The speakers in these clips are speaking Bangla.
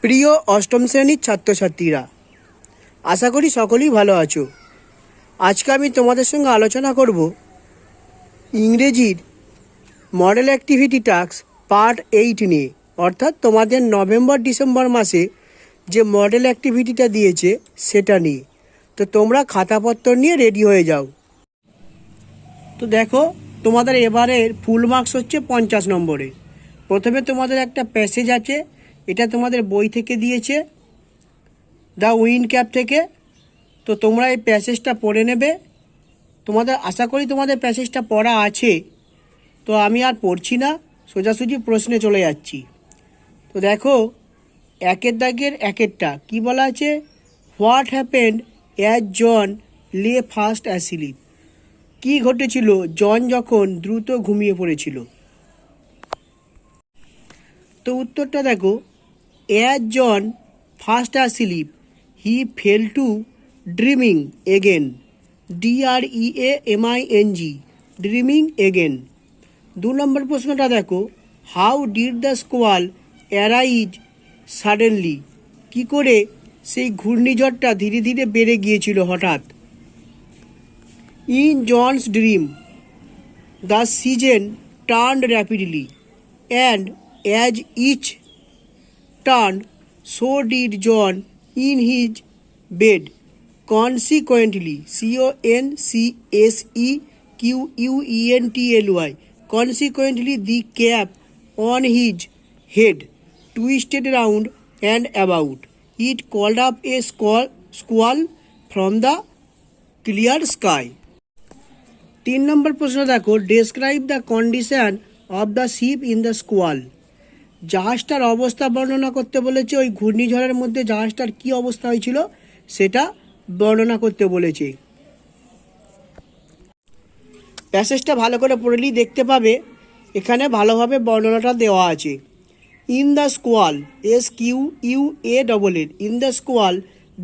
প্রিয় অষ্টম শ্রেণীর ছাত্রছাত্রীরা, আশা করি সকলেই ভালো আছো। আজকে আমি তোমাদের সঙ্গে আলোচনা করব ইংরেজির মডেল অ্যাক্টিভিটি টাস্ক পার্ট 8 নিয়ে, অর্থাৎ তোমাদের নভেম্বর ডিসেম্বর মাসে যে মডেল অ্যাক্টিভিটিটা দিয়েছে সেটা নিয়ে। তো তোমরা খাতাপত্র নিয়ে রেডি হয়ে যাও। তো দেখো, তোমাদের এবারের ফুল মার্কস হচ্ছে 50 নম্বরে। প্রথমে তোমাদের একটা প্যাসেজ আছে, এটা তোমাদের বই থেকে দিয়েছে, দ্য উইন্ড ক্যাপ থেকে। তো তোমরা এই প্যাসেজটা পড়ে নেবে। তোমাদের আশা করি তোমাদের প্যাসেজটা পড়া আছে। তো আমি আর পড়ছি না, সোজাসুজি প্রশ্নে চলে যাচ্ছি। তো দেখো, একের দাগের একেরটা কি বলা আছে, হোয়াট হ্যাপেন্ড অ্যাজ জন লে ফাস্ট অ্যাসিলিপ। কি ঘটেছিল জন যখন দ্রুত ঘুমিয়ে পড়েছিল। তো উত্তরটা দেখো, as John fast asleep he fell to dreaming again, DREAMING, dreaming again. 2 number প্রশ্নটা দেখো, how did the squall arise suddenly. কি করে সেই ঘূর্ণিঝড়টা ধীরে ধীরে বেড়ে গিয়েছিল হঠাৎ। In John's dream the season turned rapidly and as each turned, so did John in his bed. Consequently, CONCSEQUENTLY, consequently the cap on his head twisted round and about. It called up a squall from the clear sky. 3 নম্বর প্রশ্ন দেখো, describe the condition of the ship in the squall. জাহাজটার অবস্থা বর্ণনা করতে বলেছে। ওই ঘূর্ণিঝড়ের মধ্যে জাহাজটার কি অবস্থা হয়েছিল সেটা বর্ণনা করতে বলেছে। প্যাসেজটা ভালো করে পড়লেই দেখতে পাবে এখানে ভালোভাবে বর্ণনাটা দেওয়া আছে। In the squall, SQUALL, in the squall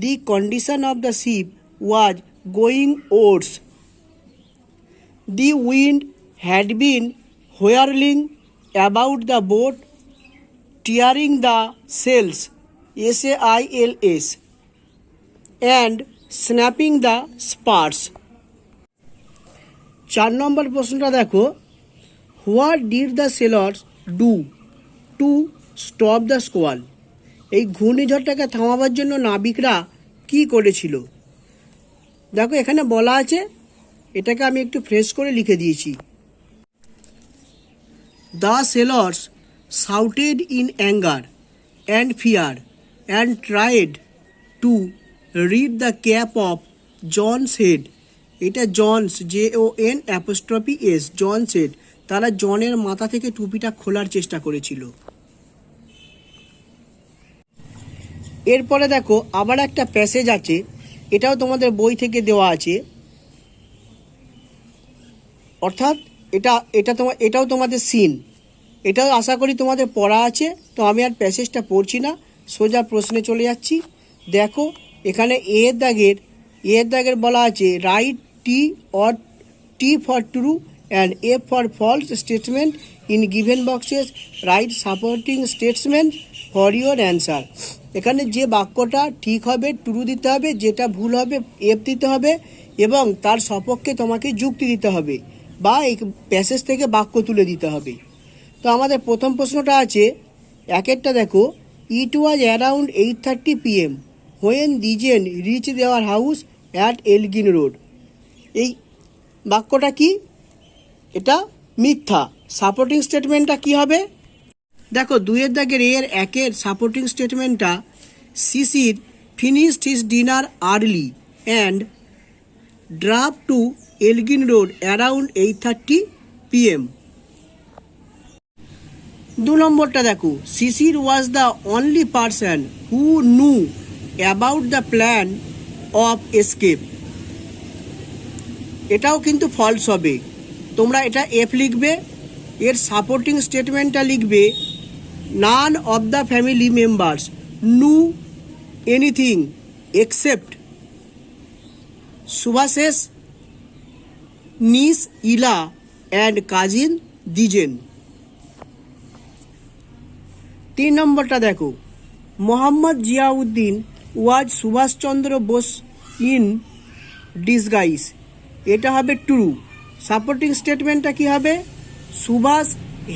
the condition of the ship was going worse. The wind had been whirling about the boat, tearing the sails, SAILS, and snapping the spars. 4 number প্রশ্নটা দেখো, what did the sailors do to stop the squall. এই ঘূর্ণিঝড়টাকে থামাবার জন্য নাবিকরা কি করেছিল। দেখো এখানে বলা আছে, এটাকে আমি একটু ফ্রেশ করে লিখে দিয়েছি। The sailors shouted in anger and fear and tried to rid the cap of John's head. এটা জনস, JON''S, জনস হেড। তারা জনের মাথা থেকে টুপিটা খোলার চেষ্টা করেছিল। এরপরে দেখো আবার একটা প্যাসেজ আছে, এটাও তোমাদের বই থেকে দেওয়া আছে, অর্থাৎ এটাও তোমাদের সিন। এটাও আশা করি তোমাদের পড়া আছে। তো আমি আর প্যাসেজটা পড়ছি না, সোজা প্রশ্নে চলে যাচ্ছি। দেখো এখানে এর দাগের বলা আছে, right T for true and F for false statement in given boxes, right supporting statement for your answer. এখানে যে বাক্যটা ঠিক হবে ট্রু দিতে হবে, যেটা ভুল হবে এফ দিতে হবে, এবং তার সপক্ষে তোমাকে যুক্তি দিতে হবে বা এই প্যাসেজ থেকে বাক্য তুলে দিতে হবে। তো আমাদের প্রথম প্রশ্নটা আছে, একেরটা দেখো, it was around 8:30 PM when Dwijen reach their house at Elgin road. এই বাক্যটা কি, এটা মিথ্যা। সাপোর্টিং স্টেটমেন্টটা কি হবে, দেখো 2 দাগের একের সাপোর্টিং স্টেটমেন্টটা, Sisir finished his dinner early and drove to Elgin road around 8:30 PM। 2 নম্বরটা দেখো, Sisir was the only person who knew about the plan of escape. এটাও কিন্তু ফলস হবে, তোমরা এটা এফ লিখবে। এর সাপোর্টিং স্টেটমেন্টটা লিখবে, none of the family members knew anything except সুভাশেষ, niece Ila and cousin Dwijen. 3 নম্বরটা দেখো, Mohammad Ziauddin was Subhas Chandra Bose in disguise, এটা হবে ট্রু। সাপোর্টিং স্টেটমেন্টটা কি হবে? Subhas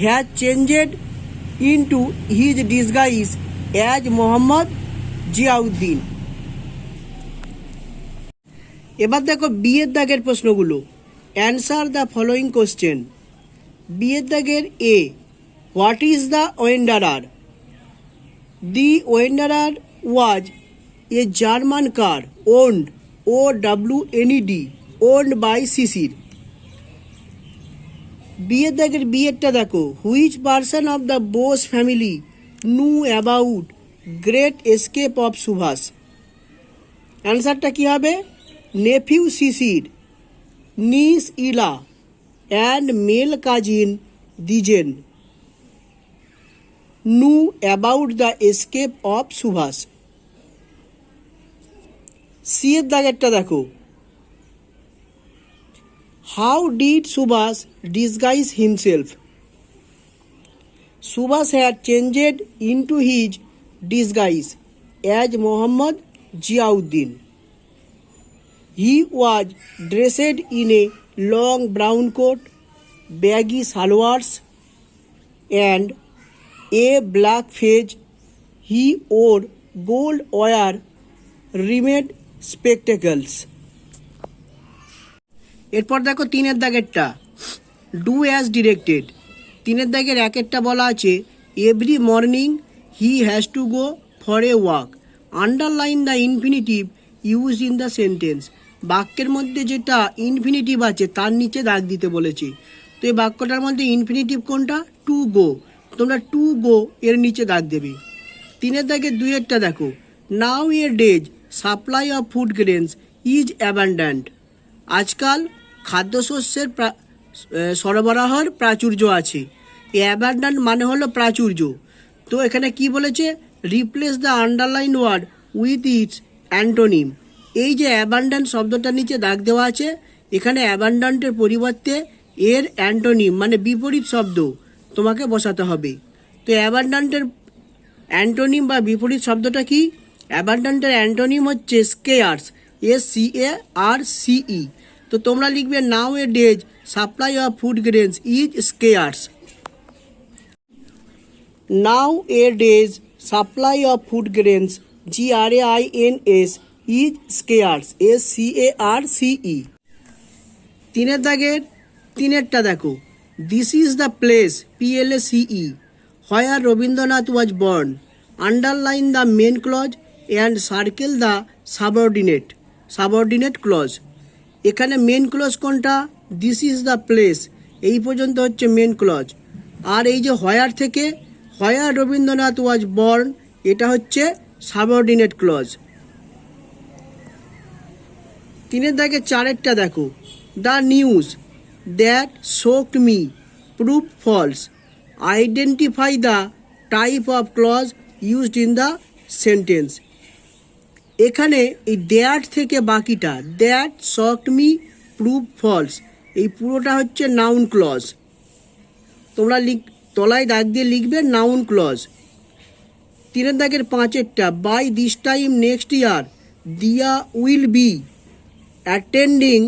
has changed into his disguise as Mohammad Ziauddin. এবার দেখো বিয়ের দাগের প্রশ্নগুলো। Answer the following question. বিয়ের দাগের a, what is the wanderer? The wanderer was a German car owned, OWNED, owned by শিশির। বিয়ের দাগের বিয়েরটা দেখো, which person of the Bose family know about great escape of Subhas? অ্যান্সারটা কি হবে? Nephew Sisir, niece Ila and male cousin Dwijen know about the escape of Subhas. C এর দাগেরটা দেখো, how did Subhas disguise himself? Subhas had changed into his disguise as Mohammad Ziauddin. He was dressed in a long brown coat, baggy salwars and a black fez. He wore gold wire rimmed spectacles. এরপর দেখো তিনের দাগেরটা, ডু অ্যাজ ডিরেক্টেড। তিনের দাগের একেরটা বলা আছে, every morning he has to go for a walk. Underline the infinitive use in the sentence. বাক্যের মধ্যে যেটা ইনফিনিটিভ আছে তার নিচে দাগ দিতে বলেছি। তো এই বাক্যটার মধ্যে ইনফিনিটিভ কোনটা? To go. তোমরা টু গো এর নিচে দাগ দেবে। তিনের দাগের দুইয়েরটা দেখো, nowadays supply of food grains is abundant. আজকাল খাদ্যশস্যের সরবরাহর প্রাচুর্য আছে। এই অ্যাবান্ড্যান্ট মানে হলো প্রাচুর্য। তো এখানে কি বলেছে? Replace the underline word with its antonym. এই যে অ্যাবান্ড্যান্ট শব্দটার নিচে দাগ দেওয়া আছে, এখানে অ্যাবান্ড্যান্টের পরিবর্তে এর অ্যান্টোনিম মানে বিপরীত শব্দ তোমাকে বসাতে হবে। তো অ্যাবান্ড্যান্টের অ্যান্টোনিম বা বিপরীত শব্দটা কি? অ্যাবান্ড্যান্টের অ্যান্টোনিম হচ্ছে স্কেয়ার্স, SCARCE। তো তোমরা লিখবে nowadays supply of food grains is scarce. Nowadays supply of food grains GRAINS is scarce, SCARCE। তিনের দাগের তিনেরটা দেখো, this is the place PLACE where Rabindranath was born. Underline the main clause and circle the subordinate clause. এখানে মেন ক্লজ কোনটা? দিস ইজ দ্য প্লেস, এই পর্যন্ত হচ্ছে মেন ক্লজ। আর এই যে হোয়ার থেকে হোয়ার রবীন্দ্রনাথ ওয়াজ বর্ন, এটা হচ্ছে সাবঅর্ডিনেট ক্লজ। তিনের দাগে চারেরটা দেখো, the news that shocked me prove false. Identify the type of clause used in the sentence. এখানে এই দ্যাট থেকে বাকিটা, that shocked me prove false, এই পুরোটা হচ্ছে নাউন ক্লজ। তোমরা তলায় দাগ দিয়ে লিখবে নাউন ক্লজ। তিনের দাগের পাঁচেরটা, by this time next year দিয়া will be attending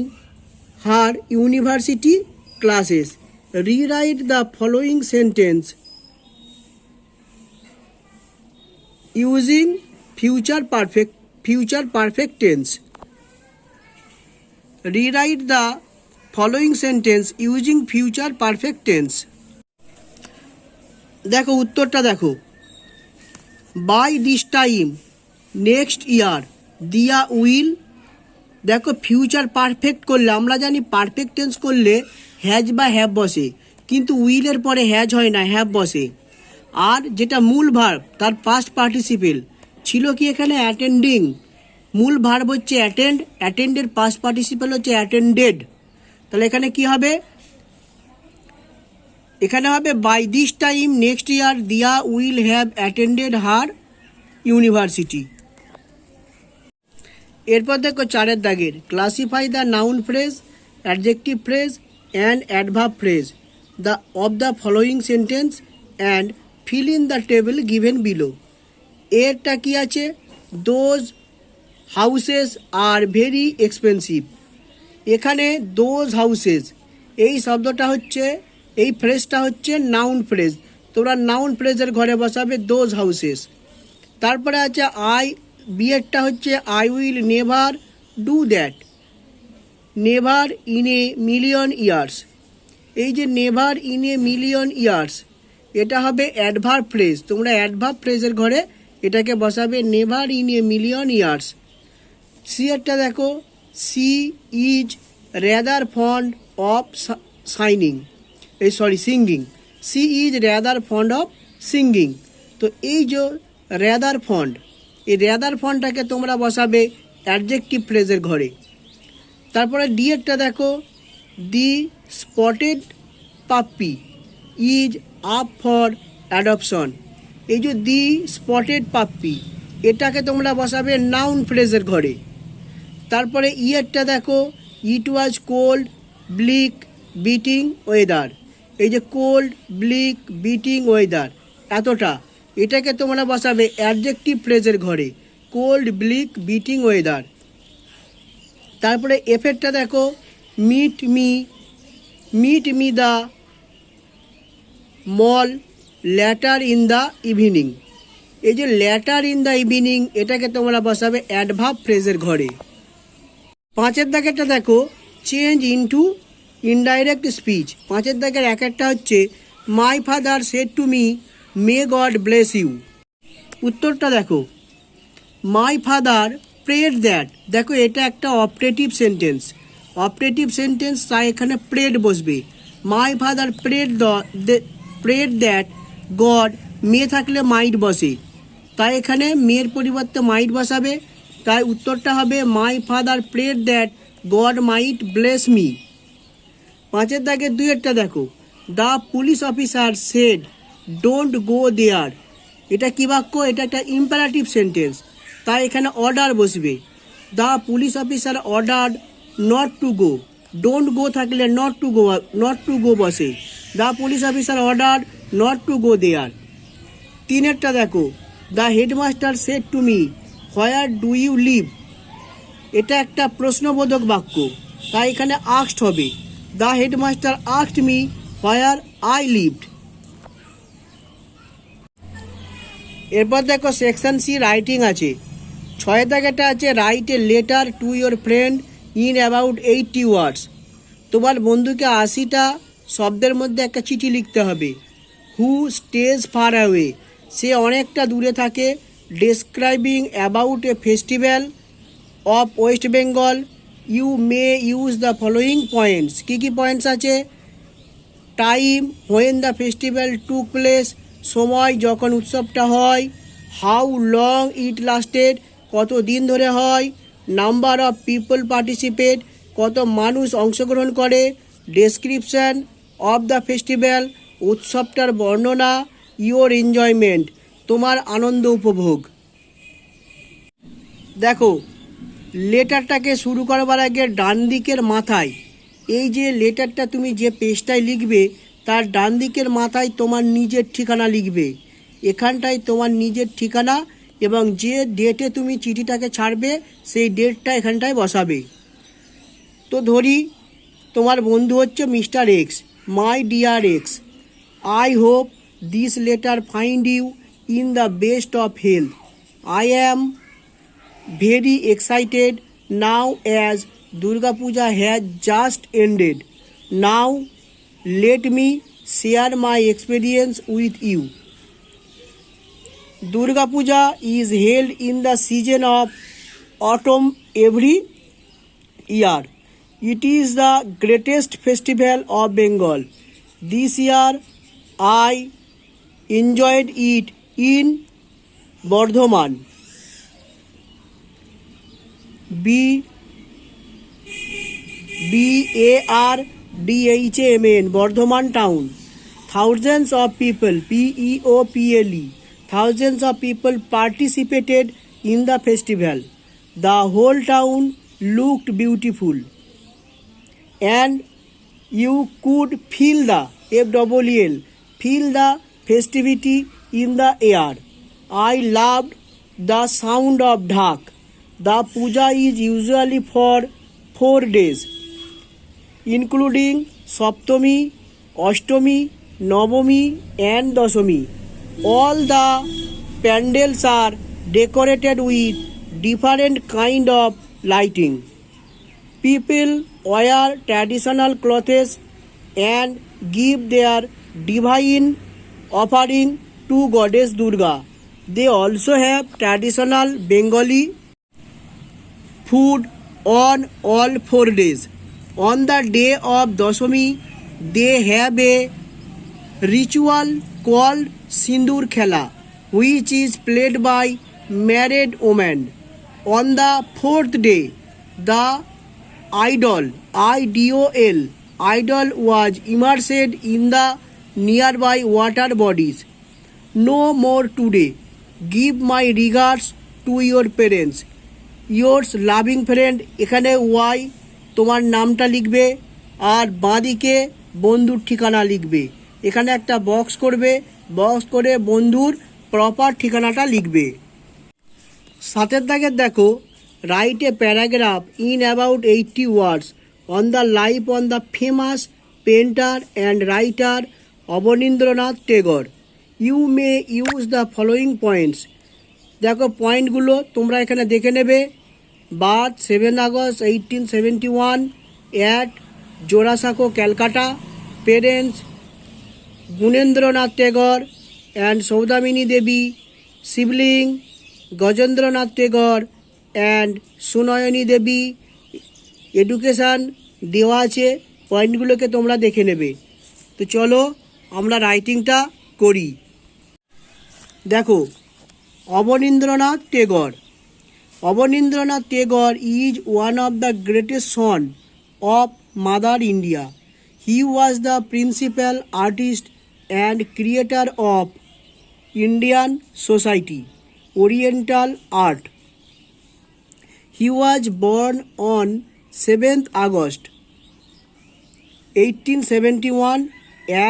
her university classes. Rewrite the following sentence using future perfect tense. Rewrite the following sentence using future perfect tense. দেখো উত্তরটা দেখো, by this time next year দিয়া উইল। দেখো ফিউচার পারফেক্ট করলে আমরা জানি পারফেক্ট টেন্স করলে হ্যাজ বা হ্যাভ বসে, কিন্তু উইলের পরে হ্যাজ হয় না, হ্যাভ বসে। আর যেটা মূল ভার্ব তার পাস্ট পার্টিসিপেল ছিল কি এখানে? অ্যাটেন্ডিং। মূল ভার্ব হচ্ছে অ্যাটেন্ড, অ্যাটেন্ডের পাস্ট পার্টিসিপেল হচ্ছে অ্যাটেন্ডেড। তাহলে এখানে কি হবে? এখানে হবে by this time next year দিয়া will have attended her university. এরপর দেখো চারের দাগের, classify the noun phrase, adjective phrase and adverb phrase of the following sentence and fill in the table given below. এরটা কি আছে, those houses are very expensive. এখানে দোজ হাউসেস এই শব্দটা হচ্ছে, এই ফ্রেজটা হচ্ছে নাউন ফ্রেজ, তোমরা নাউন ফ্রেজের ঘরে বসাবে দোজ হাউসেস। তারপরে আছে আই, বিয়েরটা হচ্ছে I will never do that, never in a million years. এই যে never in a million years, এটা হবে অ্যাডভার্ব ফ্রেজ, তোমরা অ্যাডভার্ব ফ্রেজের ঘরে এটাকে বসাবে never in a million years. C এরটা দেখো, she is rather fond of singing, she is rather fond of singing. তো এই যে রেদার ফন্ড, এই রেদার ফন্ডটাকে তোমরা বসাবে অ্যাডজেক্টিভ ফ্রেজের ঘরে। তারপরে ডি এরটা দেখো, the spotted puppy is up for adoption. এই যে দি স্পটেড পাপ্পি, এটাকে তোমরা বসাবে নাউন ফ্রেজের ঘরে। তারপরে ইয়েরটা দেখো, it was cold bleak biting weather. এই যে কোল্ড ব্লিক বিটিং ওয়েদার, এতটা, এটাকে তোমরা বসাবে অ্যাডজেক্টিভ ফ্রেজের ঘরে, কোল্ড ব্লিক বিটিং ওয়েদার। তারপরে এফেরটা দেখো, meet me the mall later in the evening. এই যে ল্যাটার ইন দ্য ইভিনিং, এটাকে তোমরা বসাবে অ্যাডভার্ব ফ্রেজের ঘরে। 5 দাগেরটা দেখো, চেঞ্জ ইনটু ইনডাইরেক্ট স্পিচ। 5 দাগের এক একটা হচ্ছে my father said to me may God bless you. উত্তরটা দেখো, মাই ফাদার প্রেড দ্যাট, দেখো এটা একটা অপারেটিভ সেন্টেন্স, অপারেটিভ সেন্টেন্স, তাই এখানে প্রেড বসবে। My father prayed that God, may থাকলে মাইট বসে, তাই এখানে মেয়ের পরিবর্তে মাইট বসাবে, তাই উত্তরটা হবে my father prayed that God might bless me. 5 দাগের 2 একটা দেখো, the police officer said don't go there. এটা কি বাক্য, এটা একটা ইম্পারেটিভ সেন্টেন্স, তাই এখানে অর্ডার বসবে। The police officer order not to go, don't go থাকলে নট টু গো বসে, the police officer order not to go there. 3 দেখো, the headmaster said to me where do you live. এটা একটা প্রশ্নবোধক বাক্য, তাই এখানে আস্কড হবে, the headmaster asked me where I lived. এরপর দেখো সেকশন সি রাইটিং আছে। 6 দাগেটা আছে write a letter to your friend in about 80 ওয়ার্ডস। তোমার বন্ধুকে 80টা শব্দের মধ্যে একটা চিঠি লিখতে হবে। হু স্টেজ ফার অ্যাওয়ে, সে অনেকটা দূরে থাকে। Describing about a festival of West Bengal, you may use the following points. কী কী পয়েন্টস আছে, time when the festival took place, সময় যখন উৎসবটা হয়। হাউ লং ইট লাস্টেড, কত দিন ধরে হয়। নাম্বার অফ পিপল পার্টিসিপেট, কত মানুষ অংশগ্রহণ করে। ডেসক্রিপশান অফ দ্য ফেস্টিভ্যাল, উৎসবটার বর্ণনা। ইয়োর এনজয়মেন্ট, তোমার আনন্দ উপভোগ। দেখো লেটারটাকে শুরু করবার আগে ডান দিকের মাথায়, এই যে লেটারটা তুমি যে পেজটায় লিখবে তার ডান দিকের মাথায় তোমার নিজের ঠিকানা লিখবে। এখানটায় তোমার নিজের ঠিকানা এবং যে ডেটে তুমি চিঠিটাকে ছাড়বে সেই ডেটটা এখানটায় বসাবে। তো ধরি তোমার বন্ধু হচ্ছে mister X. My dear X, I hope this letter find you in the best of health. I am very excited now as Durga Puja has just ended. Now let me share my experience with you. Durga Puja is held in the season of autumn every year. It is the greatest festival of Bengal. This year I enjoyed it in Bardhaman. BARDHAMN, Bardhaman town. Thousands of people, PEOPLE, thousands of people participated in the festival. The whole town looked beautiful and you could feel the feel the festivity in the air. I loved the sound of ढाक. The puja is usually for 4 days, including Saptami, Ashtami, Navami and Dashami. All the pandals are decorated with different kind of lighting. People wear traditional clothes and give their divine offering to goddess Durga. They also have traditional Bengali food on all 4 days. On the day of Dashami, they have a ritual called Sindur Khela, which is played by married women. On the 4th day, the idol, idol was immersed in the nearby water bodies. No more today. Give my regards to your parents. Yours loving friend. এখানে ওয়াই তোমার নামটা লিখবে আর বাঁদিকে বন্ধুর ঠিকানা লিখবে। এখানে একটা বক্স করবে, বক্স করে বন্ধুর প্রপার ঠিকানাটা লিখবে। সাতের দাগের দেখো, write a paragraph in about 80 words on the life on the famous painter and writer Abanindranath Tagore. You may use the following points. দেখো পয়েন্টগুলো তোমরা এখানে দেখে নেবে। Birth 7 August 1871 at Jorasanko, Calcutta. Parents Gunendranath Tagore and Saudamini Devi. Sibling Gajendranath Tagore and Sunayani Devi. Education দেওয়া আছে, পয়েন্টগুলোকে তোমরা দেখে নেবে। তো চলো আমরা রাইটিংটা করি। দেখো, Abanindranath Tagore. Abanindranath Tagore is one of the greatest son of mother India. He was the principal artist and creator of Indian society, oriental art. He was born on 7th August 1871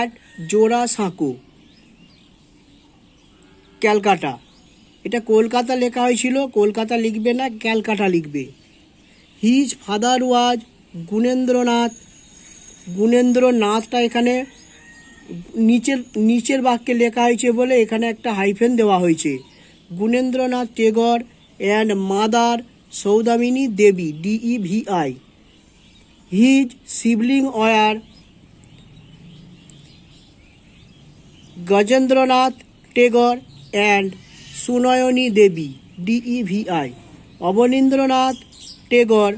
at Jorasanko, Calcutta. এটা কলকাতা লেখা হয়েছিল, কলকাতা লিখবে না, ক্যালকাটা লিখবে। His father was Gunendranath. গুণেন্দ্রনাথটা এখানে নিচের বাক্যে লেখা হয়েছে বলে এখানে একটা হাইফেন দেওয়া হয়েছে। Gunendranath Tagore and mother Saudamini Devi, DEVI. His sibling were Gajendranath Tagore and Sunoyoni Devi, DEVI. Abanindranath Tagore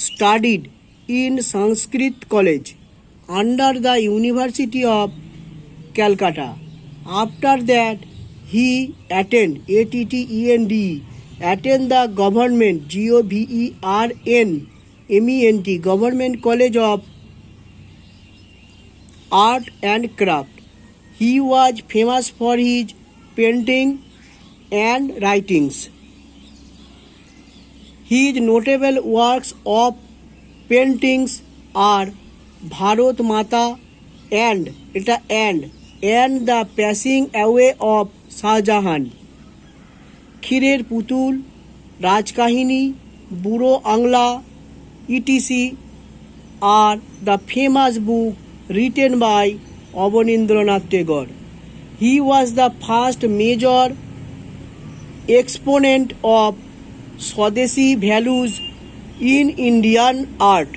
studied in Sanskrit College under the University of Calcutta. After that, he attend the government GOVERNMENT Government College of Art and Craft. He was famous for his painting and writings. His notable works of paintings are Bharat Mata and the Passing Away of Shah Jahan. ক্ষীরের পুতুল, রাজকাহিনী, বুড়ো Angla, etc. are the famous book written by Abanindranath Tagore. He was the first major exponent of Swadeshi values in Indian art.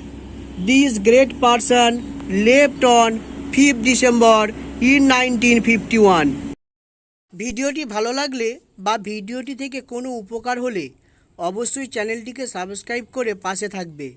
This great person left on 5th December in 1951. ভিডিওটি ভালো লাগলে বা ভিডিওটি থেকে কোনো উপকার হলে অবশ্যই চ্যানেলটিকে সাবস্ক্রাইব করে পাশে থাকবে।